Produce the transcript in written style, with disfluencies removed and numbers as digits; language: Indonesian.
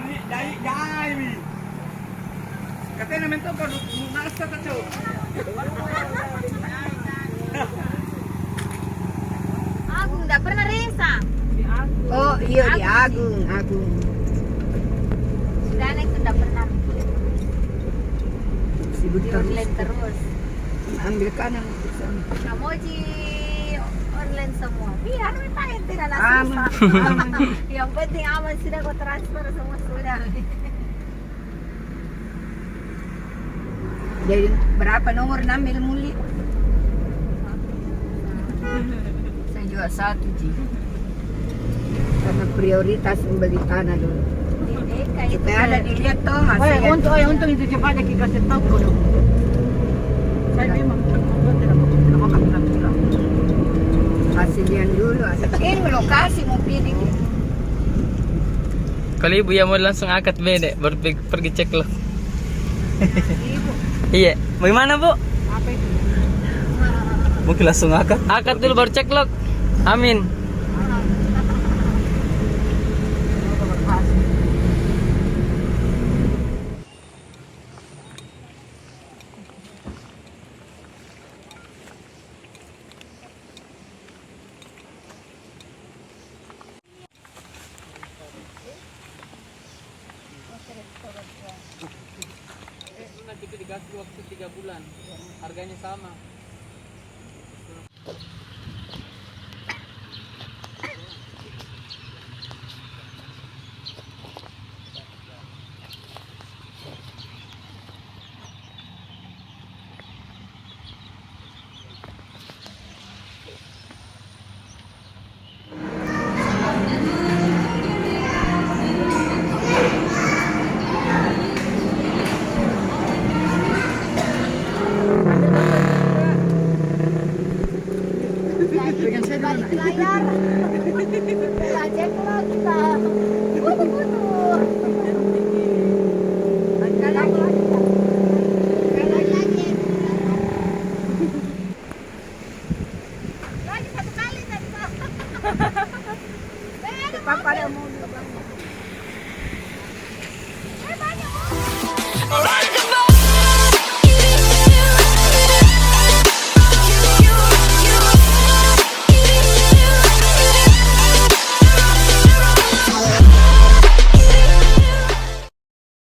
ni dai dai mi. Katanya naman to ko nasa ta cho. Agung enggak pernah resa. Oh iya di Agung, Agung. Sudah naik itu enggak pernah. Sibuk Di terus. online terus. Ambil kanan. Kamu di online semua. Biar kita yang tidak Aman. susah. Yang penting aman sudah kau transfer semua sudah. Jadi berapa nomor nambil muli? Saya juga satu Ji. Karena prioritas membeli tanah dulu. Di Deka itu. Supaya ada dilihat toh hasilnya. Untung itu cepat aja kita kasih tahu ko. Saya memang tidak makan bilang. Hasilnya dulu. Ini lokasi mau pilih. Kalau ibu ya mau langsung akad bede, baru pergi cek lo. Iya, bagaimana bu? Apa itu? Mungkin langsung akad. Akad dulu baru cek lo. Amin. Nanti dikasih waktu 3 bulan, harganya sama. Balik layar. Kita cek lo kita. Foto-foto.